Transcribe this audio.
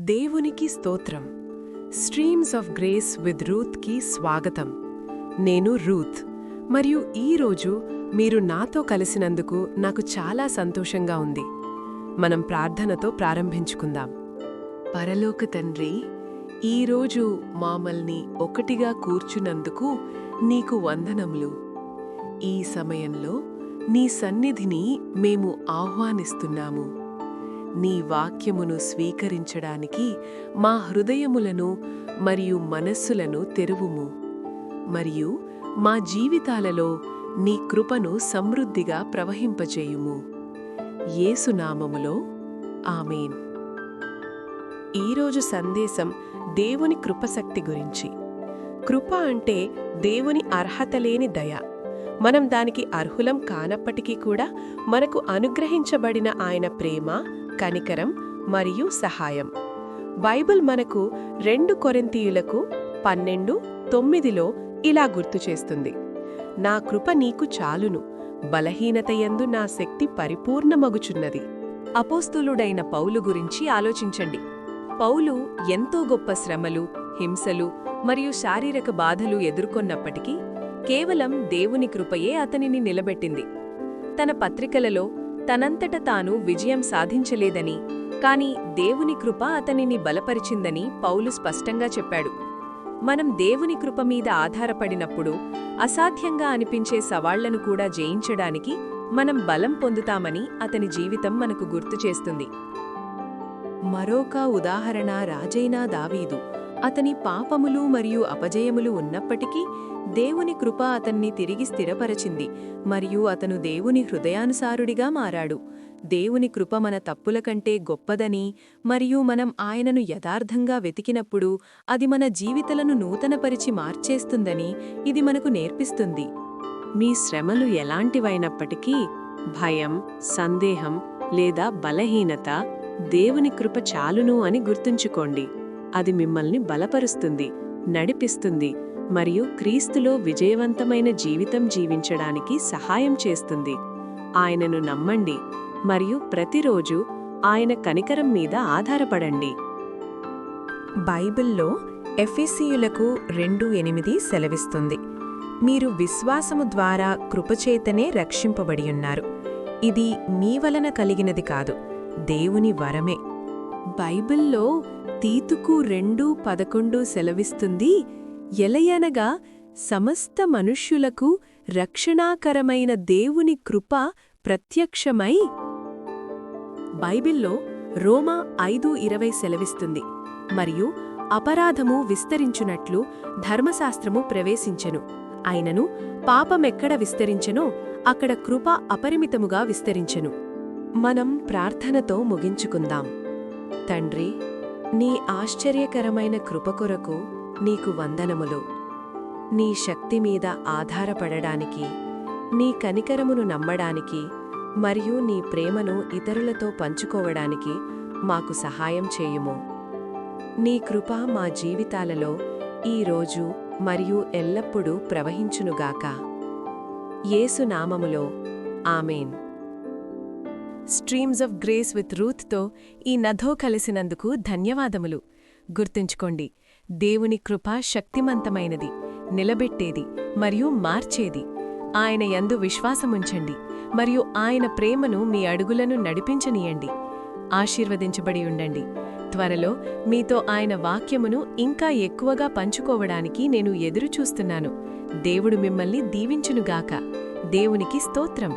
దేవునికి స్తోత్రం. Streams of grace with రూత్కి స్వాగతం. నేను రూత్, మరియు ఈరోజు మీరు నాతో కలిసినందుకు నాకు చాలా సంతోషంగా ఉంది. మనం ప్రార్థనతో ప్రారంభించుకుందాం. పరలోక తండ్రి, ఈరోజు మామల్ని ఒకటిగా కూర్చున్నందుకు నీకు వందనములు. ఈ సమయంలో నీ సన్నిధిని మేము ఆహ్వానిస్తున్నాము. నీ వాక్యమును స్వీకరించడానికి మా హృదయములను మరియు మనస్సులను తెరువుము, మరియు మా జీవితాలలో నీ కృపను సమృద్ధిగా ప్రవహింపచేయుము. యేసునామములో ఆమేన్. ఈరోజు సందేశం దేవుని కృపశక్తి గురించి. కృప అంటే దేవుని అర్హతలేని దయ. మనం దానికి అర్హులం కానప్పటికీ కూడా మనకు అనుగ్రహించబడిన ఆయన ప్రేమ, కనికరం మరియు సహాయం. బైబిల్ మనకు 2 కొరింథీయులకు 12:9 ఇలా గుర్తుచేస్తుంది: నా కృప నీకు చాలును, బలహీనతయందు నా శక్తి పరిపూర్ణమగుచున్నది. అపోస్తులుడైన పౌలు గురించి ఆలోచించండి. పౌలు ఎంతో గొప్ప శ్రమలు, హింసలు మరియు శారీరక బాధలు ఎదుర్కొన్నప్పటికీ కేవలం దేవుని కృపయే అతనిని నిలబెట్టింది. తన పత్రికలలో తనంతట తాను విజయం సాధించలేదని, కాని దేవుని కృప అతనిని బలపరిచిందని పౌలు స్పష్టంగా చెప్పాడు. మనం దేవుని కృప మీద ఆధారపడినప్పుడు అసాధ్యంగా అనిపించే సవాళ్లను కూడా జయించడానికి మనం బలం పొందుతామని అతని జీవితం మనకు గుర్తుచేస్తుంది. మరొక ఉదాహరణ రాజైన దావీదు. అతని పాపములు మరియు అపజయములు ఉన్నప్పటికీ దేవుని కృప అతన్ని తిరిగి స్థిరపరచింది, మరియు అతను దేవుని హృదయానుసారుడిగా మారాడు. దేవుని కృప మన తప్పుల కంటే గొప్పదని, మరియు మనం ఆయనను యథార్థంగా వెతికినప్పుడు అది మన జీవితాలను నూతనపరిచి మార్చేస్తుందని ఇది మనకు నేర్పిస్తుంది. మీ శ్రమలు ఎలాంటివైనప్పటికీ భయం, సందేహం లేదా బలహీనత, దేవుని కృప చాలును అని గుర్తుంచుకోండి. అది మిమ్మల్ని బలపరుస్తుంది, నడిపిస్తుంది మరియు క్రీస్తులో విజయవంతమైన జీవితం జీవించడానికి సహాయం చేస్తుంది. ఆయనను నమ్మండి మరియు ప్రతిరోజు ఆయన కనికరం మీద ఆధారపడండి. బైబిల్లో ఎఫెసీయులకు 2:8 సెలవిస్తుంది: మీరు విశ్వాసము ద్వారా కృపచేతనే రక్షింపబడియున్నారు. ఇది మీ వలన కలిగినది కాదు, దేవుని వరమే. బైబిల్లో తీతుకు 2:11 సెలవిస్తుంది: ఎలయనగా సమస్త మనుష్యులకు రక్షణాకరమైన దేవుని కృప ప్రత్యక్షమై. బైబిల్లో రోమా 5:20 సెలవిస్తుంది: మరియు అపరాధము విస్తరించునట్లు ధర్మశాస్త్రము ప్రవేశించెను, అయినను పాపమెక్కడ విస్తరించెనో అక్కడ కృప అపరిమితముగా విస్తరించెను. మనం ప్రార్థనతో ముగించుకుందాం. తండ్రి, నీ ఆశ్చర్యకరమైన కృప కొరకు నీకు వందనములు. నీ శక్తి మీద ఆధారపడడానికి, నీ కనికరమును నమ్మడానికి మరియు నీ ప్రేమను ఇతరులతో పంచుకోవడానికి మాకు సహాయం చేయుము. నీ కృప మా జీవితాలలో ఈరోజు మరియు ఎల్లప్పుడూ ప్రవహించునుగాక. యేసు నామములో ఆమేన్. స్ట్రీమ్స్ ఆఫ్ గ్రేస్ విత్ రూత్తో ఈ నధో కలిసినందుకు ధన్యవాదములు. గుర్తుంచుకోండి, దేవుని కృప శక్తిమంతమైనది, నిలబెట్టేది మరియు మార్చేది. ఆయన యందు విశ్వాసముంచండి మరియు ఆయన ప్రేమను మీ అడుగులను నడిపించనీయండి. ఆశీర్వదించబడి ఉండండి. త్వరలో మీతో ఆయన వాక్యమును ఇంకా ఎక్కువగా పంచుకోవడానికి నేను ఎదురుచూస్తున్నాను. దేవుడు మిమ్మల్ని దీవించునుగాక. దేవునికి స్తోత్రం.